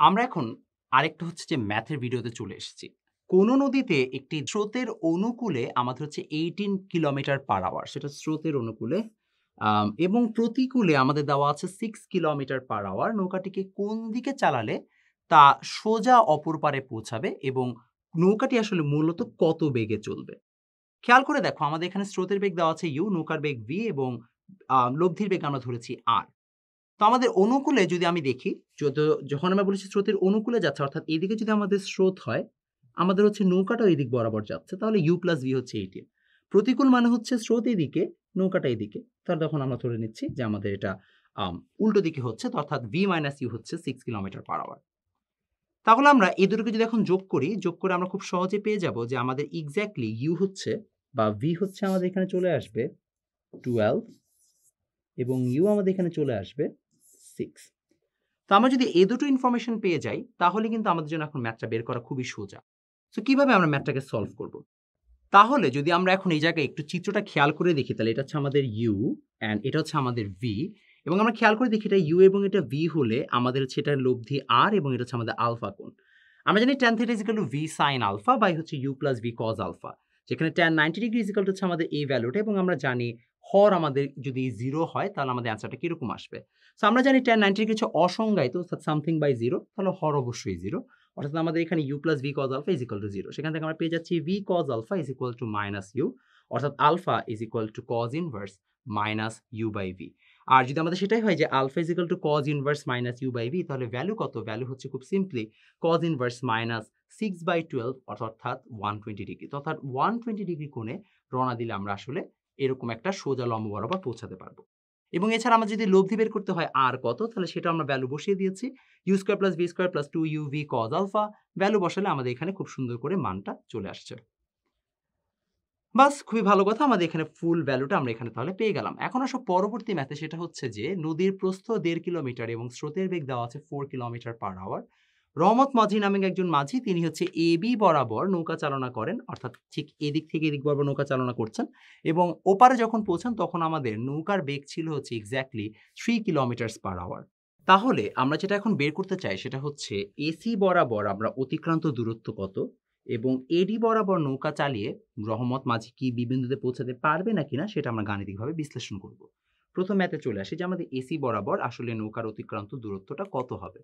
আমরা এখন আরেকটা হচ্ছে যে ম্যাথের ভিডিওতে চলে এসেছি। কোন নদীতে একটি স্রোতের অনুকূলে আমাদের হচ্ছে 18 কিলোমিটার পার আওয়ার, সেটা স্রোতের অনুকূলে, এবং প্রতিকূলে আমাদের দেওয়া আছে 6 কিলোমিটার পার আওয়ার। নৌকাটিকে কোন দিকে চালালে তা সোজা অপর পারে পৌঁছাবে এবং নৌকাটি আসলে মূলত কত বেগে চলবে? খেয়াল করে দেখো, আমাদের এখানে স্রোতের বেগ দেওয়া আছে u, নৌকার বেগ v এবং লব্ধির বেগ আমরা ধরেছি r। তো আমাদের অনুকূলে যদি আমি দেখি, যখন আমরা বলেছি স্রোতের অনুকূলে যাচ্ছে, অর্থাৎ এদিকে যদি আমাদের স্রোত হয়, আমাদের হচ্ছে নৌকাটাও এদিক বরাবর যাচ্ছে, তাহলে u প্লাস v হচ্ছে 18। প্রতিকূল মানে হচ্ছে স্রোত এদিকে, নৌকাটা এদিকে, তাহলে তখন আমরা ধরে নিচ্ছি যে আমাদের এটা উল্টো দিকে হচ্ছে, তো অর্থাৎ v মাইনাস u হচ্ছে 6 কিলোমিটার পার আওয়ার। তাহলে আমরা এই দুটোকে যদি এখন যোগ করি, যোগ করে আমরা খুব সহজে পেয়ে যাব যে আমাদের এক্স্যাক্টলি u হচ্ছে বা v হচ্ছে আমাদের এখানে চলে আসবে 12 এবং u আমাদের এখানে চলে আসবে 6। তো আমরা যদি এই দুটো ইনফরমেশন পেয়ে যাই, তাহলে কিন্তু আমাদের জন্য এখন ম্যাথটা বের করা খুবই সোজা। সো কিভাবে আমরা ম্যাথটাকে সলভ করব? তাহলে যদি আমরা এখন এই জায়গায় একটু চিত্রটা খেয়াল করে দেখি, তাহলে এটা হচ্ছে আমাদের u অ্যান্ড এটা হচ্ছে আমাদের v, এবং আমরা খেয়াল করে দেখি এটা u এবং এটা v হলে আমাদের হচ্ছে এটা লব্ধি r এবং এটা হচ্ছে আমাদের আলফা কোণ। আমরা জানি tan θ equal to v sin alpha by হচ্ছে u plus v cos alpha, যেখানে tan 90 ডিগ্রি ইকুয়াল টু হচ্ছে আমাদের এই ভ্যালুটা, এবং আমরা জানি হর আমাদের যদি 0 হয় তাহলে আমাদের অ্যান্সারটা কিরকম আসবে। সো আমরা জানি tan 90 ডিগ্রি হচ্ছে অসংজ্ঞায়িত, সামথিং বাই 0, তাহলে হর অবশ্যই 0, অর্থাৎ আমাদের এখানে u plus v cos alpha is equal to 0। সেখান থেকে আমরা পেয়ে যাচ্ছি v cos alpha is equal to minus u, অর্থাৎ alpha is equal to cos inverse minus u by v। আর যদি আমাদের সেটাই হয় যে alpha is equal to cos inverse minus u by v, তাহলে ভ্যালু কত? ভ্যালু হচ্ছে খুব সিম্পলি cos ইনভার্স মাইনাস 6/12, অর্থাৎ 120 ডিগ্রি। অর্থাৎ 120 ডিগ্রি কোণে রওনা দিলে আমরা আসলে এরকম একটা সোজা লম্ব বরাবর পৌঁছাতে পারবো। এবং এছাড়া আমরা যদি লব্ধি বের করতে হয় আর কত, তাহলে সেটা আমরা ভ্যালু বসিয়ে দিয়েছি, u square plus v square plus 2uv cos alpha. Value বসালে আমাদের এখানে খুব সুন্দর করে মানটা চলে আসছে। বাস, খুবই ভালো কথা, আমাদের এখানে ফুল ভ্যালুটা আমরা এখানে তাহলে পেয়ে গেলাম। এখন আসো পরবর্তী ম্যাথে, সেটা হচ্ছে যে নদীর প্রস্থ 1.5 কিলোমিটার এবং স্রোতের বেগ দেওয়া আছে 4 কিলোমিটার পার আওয়ার। রহমত মাঝি নামে একজন মাঝি, তিনি হচ্ছে এবি বরাবর নৌকা চালনা করেন, অর্থাৎ ঠিক এদিক থেকে এদিক বরাবর নৌকা চালনা করছেন, এবং ওপারে যখন পৌঁছান তখন আমাদের নৌকার বেগ ছিল হচ্ছে এক্স্যাক্টলি 3 কিলোমিটার পার আওয়ার। তাহলে আমরা যেটা এখন বের করতে চাই সেটা হচ্ছে এসি বরাবর আমরা অতিক্রান্ত দূরত্ব কত, এবং এডি বরাবর নৌকা চালিয়ে রহমত মাঝি কি বি বিন্দুতে পৌঁছাতে পারবে নাকি না সেটা আমরা গাণিতিকভাবে বিশ্লেষণ করব। প্রথম ম্যাথে চলে আসি যে আমাদের এসি বরাবর আসলে নৌকার অতিক্রান্ত দূরত্বটা কত হবে।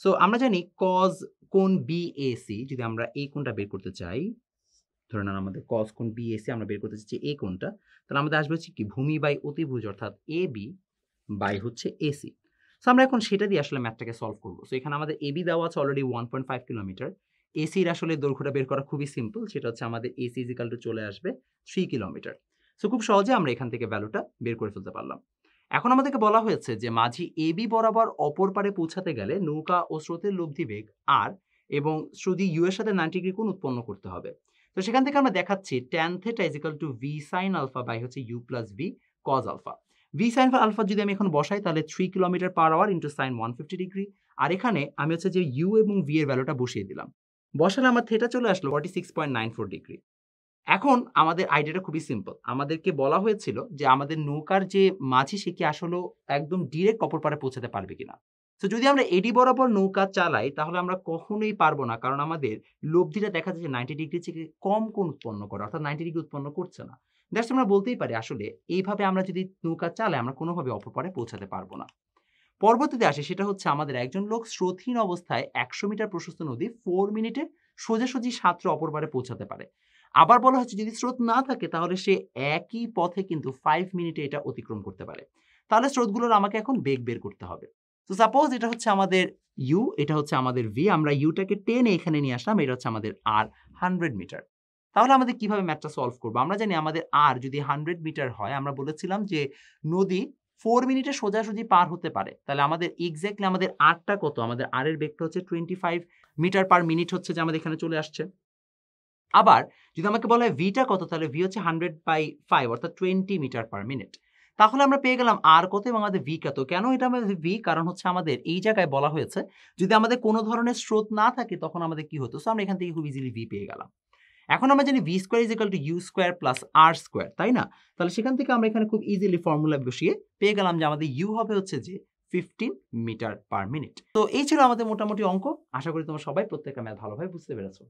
সো আমরা জানি cos কোণ বিএসি, যদি আমরা এই কোণটা বের করতে চাই, ধরে নেন আমাদের cos কোণ বিএসি আমরা বের করতে চাচ্ছি এই কোণটা, তাহলে আমাদের আসবে হচ্ছে কি ভূমি বাই অতিভুজ, অর্থাৎ এবি বাই হচ্ছে এসি। সো আমরা এখন সেটা দিয়ে আসলে ম্যাথটাকে সলভ করব। সো এখানে আমাদের এবি দেওয়া আছে অলরেডি 1.5 কিলোমিটার, এসির আসলে দৈর্ঘ্যটা বের করা খুবই সিম্পল, সেটা হচ্ছে আমাদের এসি ইজিক্যাল টু চলে আসবে 3 কিলোমিটার। সো খুব সহজে আমরা এখান থেকে ভ্যালুটা বের করে ফেলতে পারলাম। এখন আমাদেরকে বলা হয়েছে যে মাঝি এবি বরাবর অপর পারে পৌঁছাতে গেলে নৌকা ও স্রোতের লব্ধি বেগ আর এবং যদি ইউ এর সাথে 90 ডিগ্রি কোণ উৎপন্ন করতে হবে। তো সেখান থেকে আমরা দেখাচ্ছি tan θ equal to v sin alpha by হচ্ছে u plus v cos alpha. v sin alpha যদি আমি এখন বসাই, তাহলে 3 kilometre per hour into sine 150 degree, আর এখানে আমি হচ্ছে যে u এবং v এর ভ্যালুটা বসিয়ে দিলাম। বসালে আমার থেটা চলে আসলো 46.94 ডিগ্রি। এখন আমাদের আইডিয়াটা খুবই সিম্পল। আমাদেরকে বলা হয়েছিল যে আমাদের নৌকার যে মাঝি সে কি আসলেও একদম ডিরেক্ট অপর পারে পৌঁছাতে পারবে কিনা। তো যদি আমরা এডি বরাবর নৌকা চালাই তাহলে আমরা কখনোই পারবো না, কারণ আমাদের লব্ধিটা দেখা যাচ্ছে 90 ডিগ্রি থেকে কম কোণ উৎপন্ন করে, অর্থাৎ 90 ডিগ্রি উৎপন্ন করছে না। দ্যাটস আমরা বলতেই পারি আসলে এইভাবে আমরা যদি নৌকা চালাই আমরা কোনোভাবে অপর পারে পৌঁছাতে পারবো না। পরবর্তীতে আসে সেটা হচ্ছে আমাদের একজন লোক স্রোতহীন অবস্থায় 100 মিটার প্রশস্ত নদী 4 মিনিটে সোজাসুজি সাঁতরে অপর পারে পৌঁছাতে পারে। আবার বলা হচ্ছে যদি স্রোত না থাকে তাহলে সে একই পথে কিন্তু 5 মিনিটে এটা অতিক্রম করতে পারে। তাহলে স্রোতগুলোর আমাকে এখন বেগ বের করতে হবে। তো সাপোজ এটা হচ্ছে আমাদের ইউ, এটা হচ্ছে আমাদের ভি, আমরা ইউটাকে টেনে এখানে নিয়ে আসলাম, এটা হচ্ছে আমাদের আর 100 মিটার। তাহলে আমাদের কিভাবে ম্যাথটা সলভ করবো? আমরা জানি আমাদের আর যদি 100 মিটার হয়, আমরা বলেছিলাম যে নদী 4 মিনিটে সোজাসুজি পার হতে পারে, তাহলে আমাদের এক্স্যাক্টলি আমাদের আরটা কত? আমাদের আর এর বেগটা হচ্ছে 25 মিটার পার মিনিট হচ্ছে যে আমাদের এখানে চলে আসছে। আবার যদি আমাকে বলা হয় ভিটা কত, তাহলে ভি হচ্ছে 100/5 অর্থাৎ 20 মিটার পার মিনিট। তাহলে আমরা পেয়ে গেলাম আর কত এবং আমাদের ভি কত। কেন এটা আমাদের ভি? কারণ হচ্ছে আমাদের এই জায়গায় বলা হয়েছে যদি আমাদের কোনো ধরনের স্রোত না থাকে তখন আমাদের কি হতো। সো আমরা এখান থেকে খুব ইজিলি ভি পেয়ে গেলাম। এখন আমরা জানি v square is equal two u square plus r square, তাই না? তাহলে সেখান থেকে আমরা এখানে খুব ইজিলি ফর্মুলা বসিয়ে পেয়ে গেলাম যে আমাদের u হবে হচ্ছে যে 15 মিটার পার মিনিট। তো এই ছিল আমাদের মোটামুটি অঙ্ক। আশা করি তোমরা সবাই প্রত্যেকটা ম্যাথ ভালোভাবে বুঝতে পেরেছো।